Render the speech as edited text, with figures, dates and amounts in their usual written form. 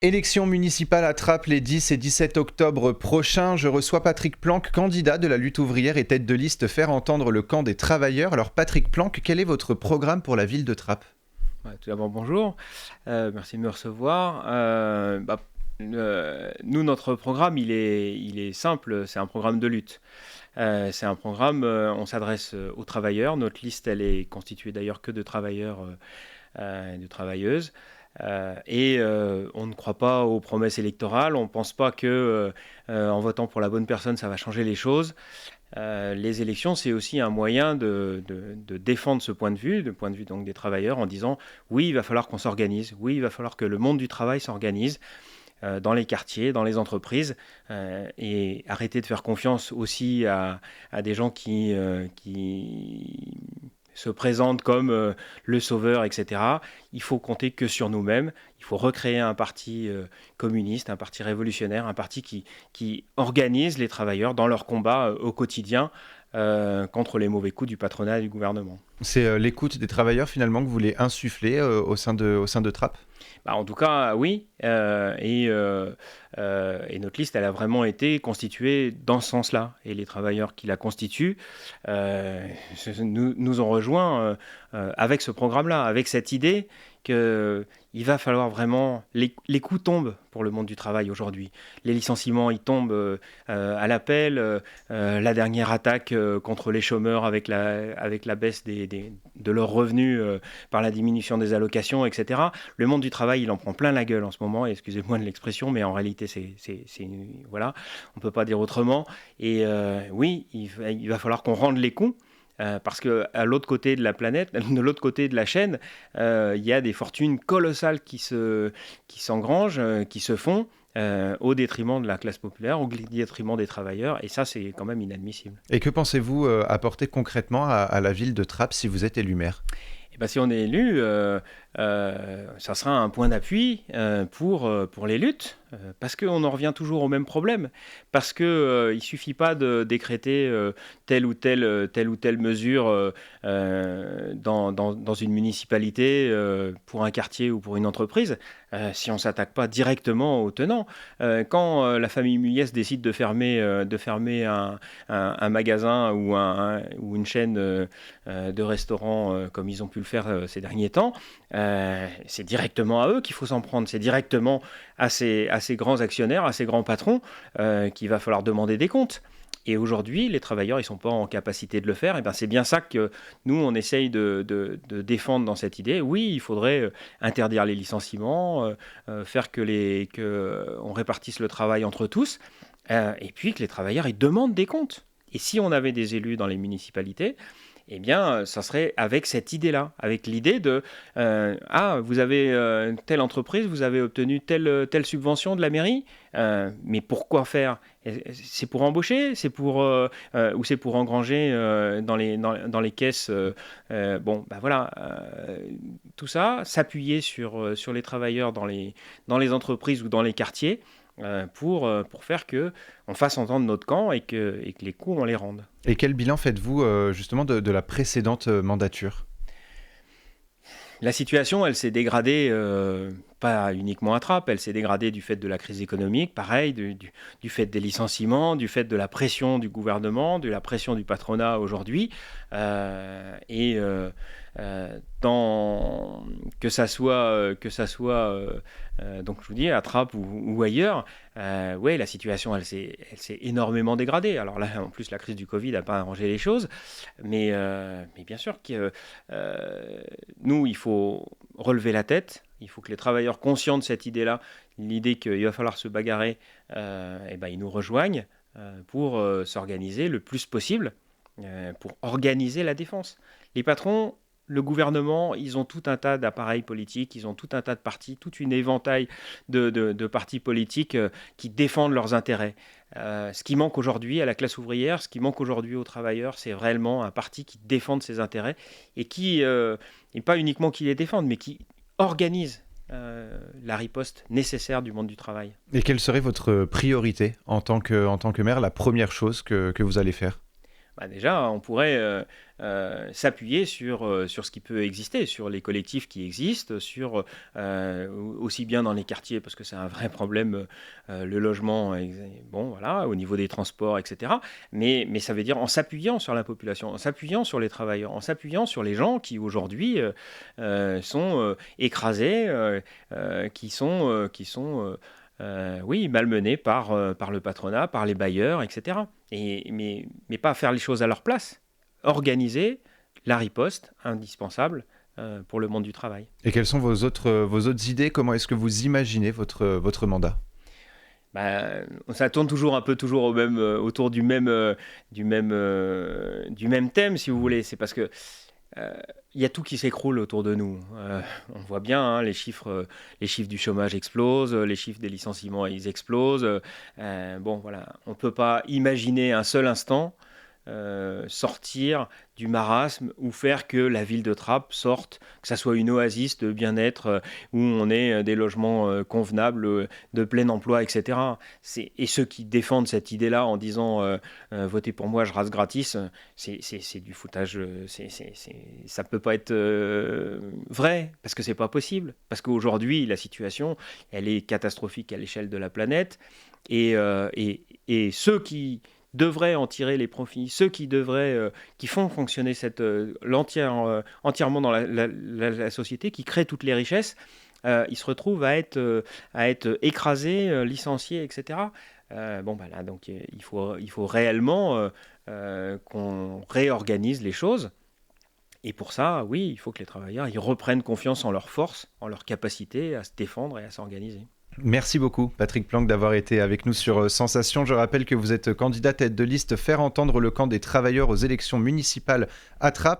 Élections municipales à Trappes les 10 et 17 octobre prochains. Je reçois Patrick Planck, candidat de la lutte ouvrière et tête de liste Faire entendre le camp des travailleurs. Alors Patrick Planck, quel est votre programme pour la ville de Trappes ? Ouais, tout d'abord, bonjour. Merci de me recevoir. Nous, notre programme, il est simple. C'est un programme de lutte. C'est un programme, on s'adresse aux travailleurs. Notre liste, elle est constituée d'ailleurs que de travailleurs et de travailleuses. On ne croit pas aux promesses électorales. On ne pense pas que en votant pour la bonne personne, ça va changer les choses. Les élections, c'est aussi un moyen de défendre ce point de vue, le point de vue donc des travailleurs, en disant oui, il va falloir qu'on s'organise, oui, il va falloir que le monde du travail s'organise dans les quartiers, dans les entreprises, et arrêter de faire confiance aussi à des gens qui se présentent comme le sauveur, etc. Il faut compter que sur nous-mêmes. Il faut recréer un parti communiste, un parti révolutionnaire, un parti qui organise les travailleurs dans leur combat au quotidien contre les mauvais coups du patronat et du gouvernement. C'est l'écoute des travailleurs finalement que vous voulez insuffler au sein de Trappes ? En tout cas, oui. Et notre liste, elle a vraiment été constituée dans ce sens-là. Et les travailleurs qui la constituent nous ont rejoints avec ce programme-là, avec cette idée qu'il va falloir vraiment... Les coûts tombent pour le monde du travail aujourd'hui. Les licenciements, ils tombent à l'appel. La dernière attaque contre les chômeurs avec la baisse de leurs revenus par la diminution des allocations, etc. Le monde du travail, il en prend plein la gueule en ce moment. Et excusez-moi de l'expression, mais en réalité, voilà, on ne peut pas dire autrement. Et oui, il va falloir qu'on rende les comptes. Parce qu'à l'autre côté de la planète, de l'autre côté de la chaîne, il y a des fortunes colossales qui s'engrangent, qui se font au détriment de la classe populaire, au détriment des travailleurs. Et ça, c'est quand même inadmissible. Et que pensez-vous apporter concrètement à la ville de Trappes si vous êtes élu maire ? Si on est élu, ça sera un point d'appui pour les luttes, parce qu'on en revient toujours au même problème, parce qu'il ne suffit pas de décréter telle ou telle mesure dans une municipalité, pour un quartier ou pour une entreprise, si on ne s'attaque pas directement aux tenants. Quand la famille Muyès décide de fermer un magasin ou une chaîne de restaurants comme ils ont pu le faire ces derniers temps, c'est directement à eux qu'il faut s'en prendre, c'est directement à ces grands actionnaires, à ces grands patrons qu'il va falloir demander des comptes. Et aujourd'hui, les travailleurs, ils ne sont pas en capacité de le faire. Et c'est bien ça que nous, on essaye de défendre dans cette idée. Oui, il faudrait interdire les licenciements, faire qu'on répartisse le travail entre tous, et puis que les travailleurs, ils demandent des comptes. Et si on avait des élus dans les municipalités, eh bien, ça serait avec cette idée-là, avec l'idée de vous avez telle entreprise, vous avez obtenu telle subvention de la mairie, mais pourquoi faire ? C'est pour embaucher, ou c'est pour engranger dans les caisses. Voilà, tout ça, s'appuyer sur les travailleurs dans les entreprises ou dans les quartiers. Pour faire qu'on fasse entendre notre camp et que les coûts, on les rende. Et quel bilan faites-vous justement de la précédente mandature ? La situation, elle s'est dégradée, pas uniquement à Trappes, elle s'est dégradée du fait de la crise économique, pareil, du fait des licenciements, du fait de la pression du gouvernement, de la pression du patronat aujourd'hui. Que ça soit donc je vous dis à Trappes ou ailleurs, la situation elle s'est énormément dégradée. Alors là, en plus, la crise du Covid n'a pas arrangé les choses, mais bien sûr que nous, il faut relever la tête. Il faut que les travailleurs conscients de cette idée-là, l'idée qu'il va falloir se bagarrer, ils nous rejoignent pour s'organiser le plus possible, pour organiser la défense. Les patrons, le gouvernement, ils ont tout un tas d'appareils politiques, ils ont tout un tas de partis, toute une éventail de partis politiques qui défendent leurs intérêts. Ce qui manque aujourd'hui à la classe ouvrière, ce qui manque aujourd'hui aux travailleurs, c'est réellement un parti qui défende ses intérêts et et pas uniquement qui les défende, mais qui organise la riposte nécessaire du monde du travail. Et quelle serait votre priorité en tant que maire, la première chose que vous allez faire ? Déjà, on pourrait s'appuyer sur ce qui peut exister, sur les collectifs qui existent, aussi bien dans les quartiers, parce que c'est un vrai problème, le logement, bon, voilà, au niveau des transports, etc. Mais ça veut dire en s'appuyant sur la population, en s'appuyant sur les travailleurs, en s'appuyant sur les gens qui aujourd'hui sont écrasés, oui, malmenés par le patronat, par les bailleurs, etc. Mais pas faire les choses à leur place. Organiser la riposte indispensable pour le monde du travail. Et quelles sont vos autres idées? Comment est-ce que vous imaginez votre mandat? Ça tourne toujours autour du même thème, si vous voulez. C'est parce que il y a tout qui s'écroule autour de nous. On voit bien, hein, les chiffres du chômage explosent, les chiffres des licenciements ils explosent. Bon, voilà, on ne peut pas imaginer un seul instant sortir du marasme ou faire que la ville de Trappes sorte, que ça soit une oasis de bien-être où on ait des logements convenables, de plein emploi, etc. Et ceux qui défendent cette idée-là en disant votez pour moi, je rase gratis, c'est du foutage. Ça peut pas être vrai parce que c'est pas possible. Parce qu'aujourd'hui, la situation, elle est catastrophique à l'échelle de la planète et ceux qui devraient en tirer les profits, ceux qui font fonctionner entièrement dans la société, qui créent toutes les richesses, ils se retrouvent à être écrasés, licenciés, etc. Là, donc il faut réellement qu'on réorganise les choses. Et pour ça, oui, il faut que les travailleurs ils reprennent confiance en leurs forces, en leur capacité à se défendre et à s'organiser. Merci beaucoup, Patrick Planck, d'avoir été avec nous sur Sensation. Je rappelle que vous êtes candidat tête de liste Faire entendre le camp des travailleurs aux élections municipales à Trappes.